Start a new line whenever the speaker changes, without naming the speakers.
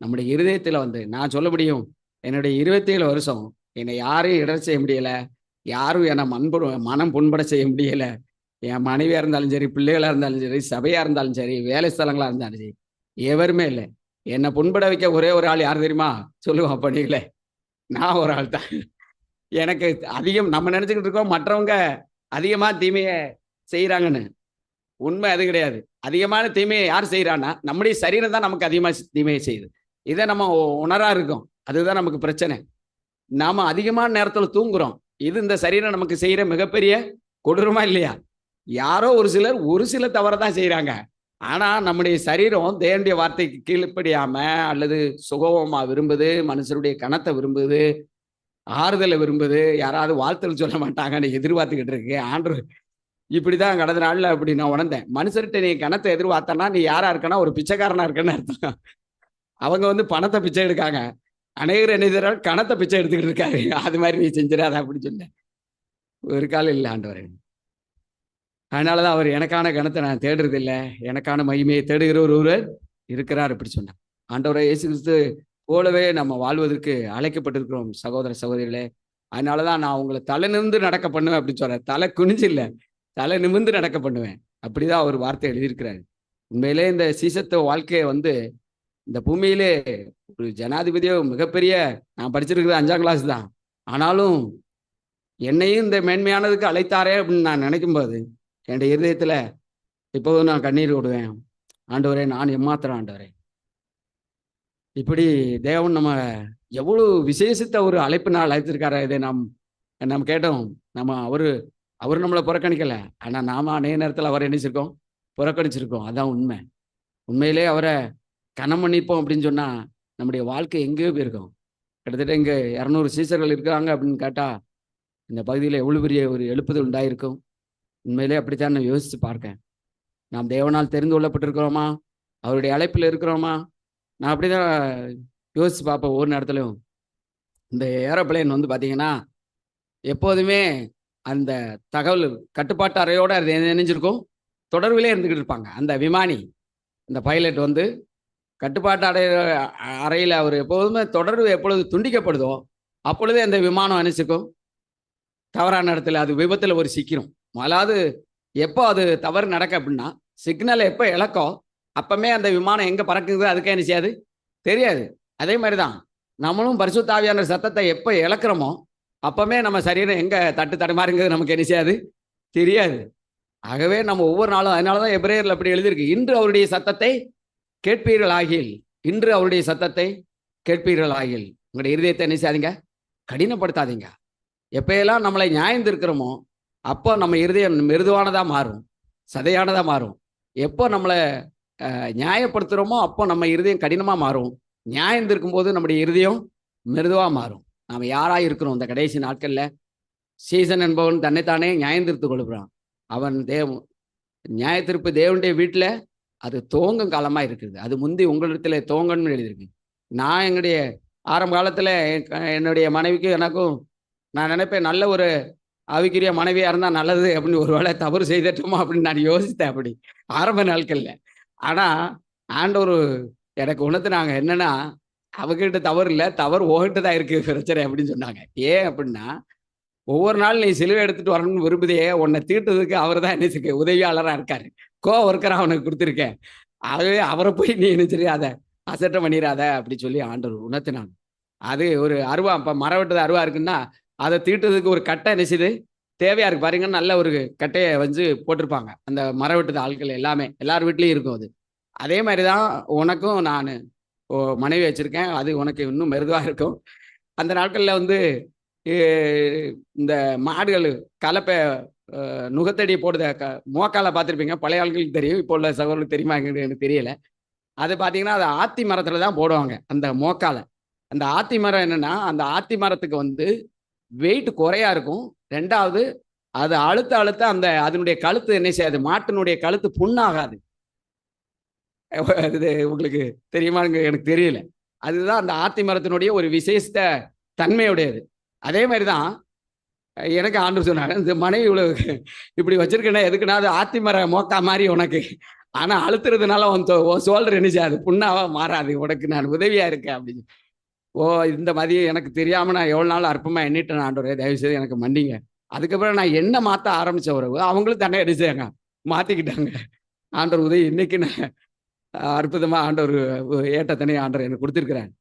நம்முடைய இருதயத்துல நான் சொல்ல முடியும். என்னுடைய 27 வருஷம் என்னை யாரும் இடர் செய்ய முடியல. யாரும் என்ன மனம் புண்பட செய்ய முடியல. என் மனைவியா இருந்தாலும் சரி, பிள்ளைகளா இருந்தாலும் சரி, சபையா இருந்தாலும் சரி, வேலை ஸ்தலங்களா இருந்தாலும் சரி, எவருமே இல்ல. என்ன புண்பட வைக்க ஒரே ஒரு ஆள் யார் தெரியுமா? சொல்லுவான் அப்ப நீங்களே. நான் ஒரு ஆள் தான். எனக்கு நம்ம நினைச்சுக்கிட்டு இருக்கோம் மற்றவங்க அதிகமா தீமைய செய்றாங்கன்னு. உண்மை அது கிடையாது. அதிகமான தீமைய யார் செய்றான்னா, நம்முடைய சரீரம் தான் நமக்கு அதிகமா தீமைய செய்யுது. இத நம்ம உணரா இருக்கோம். அதுதான் நமக்கு பிரச்சனை. நாம அதிகமான நேரத்துல தூங்குறோம். இது இந்த சரீரம் நமக்கு செய்யற மிகப்பெரிய கொடூரமா இல்லையா? யாரோ ஒரு சில தவற தான் செய்றாங்க. ஆனா, நம்முடைய சரீரம் தேவனுடைய வார்த்தைக்கு கீழ்ப்படியாம அல்லது சுகவமா விரும்புது, மனுஷருடைய கனத்த விரும்புது, ஆறுதல விரும்புது, யாராவது வாழ்த்தல் சொல்ல மாட்டாங்கன்னு எதிர்பார்த்துக்கிட்டு இருக்கு. ஆண்டவர் இப்படிதான் கடந்த நாள்ல அப்படி நான் உணர்ந்தேன். மனுஷர்ட்ட நீ கனத்த எதிர்பார்த்தன்னா, நீ யாரா இருக்கன்னா, ஒரு பிச்சைக்காரனா இருக்கன்னு அர்த்தம். அவங்க பணத்த பிச்சை எடுக்காங்க. அநேகர் என்ன செய்றாங்க, கனத்த பிச்சை எடுத்துக்கிட்டு இருக்காரு. அது மாரி நீ செஞ்சிராத அப்படின்னு சொன்னேன். ஒரு காலம் இல்ல ஆண்டவரே. அதனால தான் அவர் எனக்கான கனத்த நான் தேடுறதில்ல. எனக்கான மகிமையை தேடுகிற ஒருவர் இருக்கிறார் அப்படி சொன்னார். ஆண்டவரே இயேசு கிறிஸ்து போலவே நம்ம வாழ்வதற்கு அழைக்கப்பட்டிருக்கிறோம் சகோதர, சகோதரிகளே. அதனால தான் நான் உங்கள தலை நிமிர்ந்து நடக்க பண்ணுவேன் அப்படின்னு சொல்றார். தலை குனிஞ்சு இல்ல. தலை நிமிர்ந்து நடக்க பண்ணுவேன். அப்படிதான் அவர் வார்த்தை எழுதியிருக்கிறாரு. உண்மையிலே இந்த சீசத்துவ வாழ்க்கைய இந்த பூமியிலே ஒரு ஜனாதிபதியோ மிகப்பெரிய நான் படிச்சிருக்கிறது 5ஆம் கிளாஸ் தான். ஆனாலும் என்னையும் இந்த மேன்மையானதுக்கு அழைத்தாரே அப்படின்னு நான் நினைக்கும்போது, என்னுடைய இருதயத்துல இப்போதும் நான் கண்ணீர் விடுவேன். ஆண்டவரே நான் எம்மாத்திரம் ஆண்டவரே. இப்படி தேவன் நம்ம எவ்வளவு விசேஷித்த ஒரு அழைப்பினால் அழைத்திருக்காரு. இதை நாம் கேட்டோம். அவர் நம்மளை புறக்கணிக்கல. ஆனா நாம அநேக நேரத்துல அவரை நினைச்சிருக்கோம், புறக்கணிச்சிருக்கோம். அதான் உண்மை. உண்மையிலே அவரை கனம் பண்ணிப்போம் அப்படின்னு சொன்னா நம்முடைய வாழ்க்கை எங்கேயோ போயிருக்கும். கிட்டத்தட்ட இங்க 200 சீசர்கள் இருக்காங்க அப்படின்னு கேட்டா இந்த பகுதியில் எவ்வளவு பெரிய ஒரு எழுப்புதல் உண்டாயிருக்கும். உண்மையிலே அப்படித்தான் நான் யோசிச்சு பார்க்கேன். நாம் தேவனால் தெரிந்து கொள்ளப்பட்டிருக்கிறோமா? அவருடைய அழைப்பில் இருக்கிறோமா? நான் அப்படிதான் யோசிச்சு பார்ப்பேன் ஒவ்வொரு நேரத்திலும். இந்த ஏரோப்ளேன் பார்த்தீங்கன்னா எப்போதுமே அந்த தகவல் கட்டுப்பாட்டு அறையோட அது இணைஞ்சிருக்கும். தொடர்பிலே இருந்துகிட்டு இருப்பாங்க. அந்த விமானி, அந்த பைலட் கட்டுப்பாட்டு அறையில் அவர் எப்போதுமே தொடர்பு எப்பொழுது துண்டிக்கப்படுதோ அப்பொழுதே அந்த விமானம் நினைச்சுக்கும் தவறான இடத்துல அது விபத்துல ஒரு சிக்கிரும். முதலாவது எப்போ அது தவறு நடக்க அப்படின்னா, சிக்னலை எப்போ இழக்கோ அப்பமே அந்த விமானம் எங்க பறக்குது அதுக்கே என்ன செய்யாது தெரியாது. அதே மாதிரிதான் நம்மளும் பரிசுத்த ஆவியான சத்தத்தை எப்போ இழக்கிறோமோ அப்பமே நம்ம சரீரம் எங்க தடுமாறுங்கிறது நமக்கு என்ன செய்யாது தெரியாது. ஆகவே நம்ம ஒவ்வொரு நாளும், அதனாலதான் எபிரேயர்ல அப்படி எழுதியிருக்கு, இன்று அவருடைய சத்தத்தை கேட்பீர்கள் ஆகில், இன்று அவருடைய சத்தத்தை கேட்பீர்கள் ஆகில். உங்களுடைய இருதயத்தை என்ன செய்யாதீங்க, கடினப்படுத்தாதீங்க. எப்பயெல்லாம் நம்மளை நியாயந்திருக்கிறோமோ அப்போ நம்ம இருதயம் மிருதுவானதா மாறும், சதையானதா மாறும். எப்போ நம்மளை நியாயப்படுத்துகிறோமோ அப்போ நம்ம இருதயம் கடினமா மாறும். நியாயந்திருக்கும் போது நம்முடைய இருதயம் மிருதுவா மாறும். நாம் யாராக இருக்கிறோம் இந்த கடைசி நாட்கள்ல? சீசன் என்பவன் தன்னைத்தானே நியாயந்திருத்து கொள்கிறான். அவன் நியாயத்திருப்பு தேவனுடைய வீட்டில் அது துவங்கும் காலமா இருக்குது. அது முந்தி உங்களிடத்துல துவங்கன்னு எழுதியிருக்கு. நான் என்னுடைய ஆரம்ப காலத்துல என்னுடைய மனைவிக்கு எனக்கும் நான் நினைப்பேன், நல்ல ஒரு ஆவிக்குரிய மனைவியா இருந்தா நல்லது அப்படின்னு, ஒரு வேளை தவறு செய்தட்டுமா அப்படின்னு நான் யோசித்தேன் அப்படி ஆரம்ப நாட்கள்ல. ஆனா ஆண்டவர் எனக்கு உணர்த்தினாங்க என்னன்னா, அவகிட்ட தவறு இல்லை, தவறு உங்ககிட்ட தான் இருக்கு பிரச்சனை அப்படின்னு சொன்னாங்க. ஏன் அப்படின்னா, ஒவ்வொரு நாள் நீ சிலுவை எடுத்துட்டு வரணும்னு விரும்புதையே, உன்னை தீட்டுறதுக்கு அவர் தான் என்ன உதவியாளராக இருக்காரு. கோவம் இருக்கிற அவனுக்கு கொடுத்துருக்கேன். ஆகவே அவரை போய் நீ என்ன தெரியாத அசட்டம் பண்ணிடாத அப்படி சொல்லி ஆண்டவர் உணர்த்தினாங்க. அது ஒரு அருவா, இப்போ மரம் வெட்டுறது அருவா இருக்குன்னா அதை தீட்டுறதுக்கு ஒரு கட்டை நெசிது தேவையா இருக்கு பாருங்க. நல்ல ஒரு கட்டையை போட்டிருப்பாங்க அந்த மரம் வெட்டுறது ஆட்கள் எல்லாமே, எல்லார் வீட்லேயும் இருக்கும் அது. அதே மாதிரி தான் உனக்கும் நான் மனைவி வச்சிருக்கேன். அது உனக்கு இன்னும் மெருதுவாக இருக்கும். அந்த நாட்களில் இந்த மாடுகள் கலப்பை நுகத்தடி போடுத மோக்கால பார்த்துருப்பீங்க. பழைய ஆட்களுக்கு தெரியும், இப்போ உள்ள சகோதரர்களுக்கு தெரியுமா எனக்கு தெரியல. அது பார்த்தீங்கன்னா அது ஆத்தி மரத்தில் தான் போடுவாங்க அந்த மோக்கால. அந்த ஆத்தி மரம் என்னன்னா, அந்த ஆத்தி மரத்துக்கு வெயிட் குறையா இருக்கும். ரெண்டாவது அது அழுத்த அந்த அதனுடைய கழுத்து என்ன செய்யாது, மாட்டினுடைய கழுத்து புண்ணாகாது. இது உங்களுக்கு தெரியுமான்னு எனக்கு தெரியல. அதுதான் அந்த ஆத்தி மரத்தினுடைய ஒரு விசேஷ தன்மையுடையது. அதே மாதிரி தான் எனக்கு ஆண்டவர் சொன்னாங்க, இந்த மனைவி இவ்வளவு இப்படி வச்சிருக்கேன்னா எதுக்குன்னா அது ஆத்தி மர மோக்கா மாதிரி உனக்கு ஆனா அழுத்துறதுனால உன் ஷோல்டர் என்ன செய்யாது, புண்ணாவா மாறாது. உனக்கு நான் உதவியா இருக்கேன் அப்படின்னு. ஓ! இந்த மாதிரி எனக்கு தெரியாம நான் எவ்வளோ நாள் அற்பமா எண்ணிட்டேன் ஆண்டவரே! தயவுசெய்து எனக்கு மன்னிங்க. அதுக்கப்புறம் நான் என்ன மாத்த ஆரம்பிச்ச பிறகு, அவங்களும் தன்னை என்ன செய்றாங்க, மாத்திக்கிட்டாங்க. ஆண்டவர் உதவி இன்னைக்கு நான் அற்புதமா ஆண்டவர் ஏற்றத்தனைய ஆண்டவர் எனக்கு குடுத்திருக்கிறார்.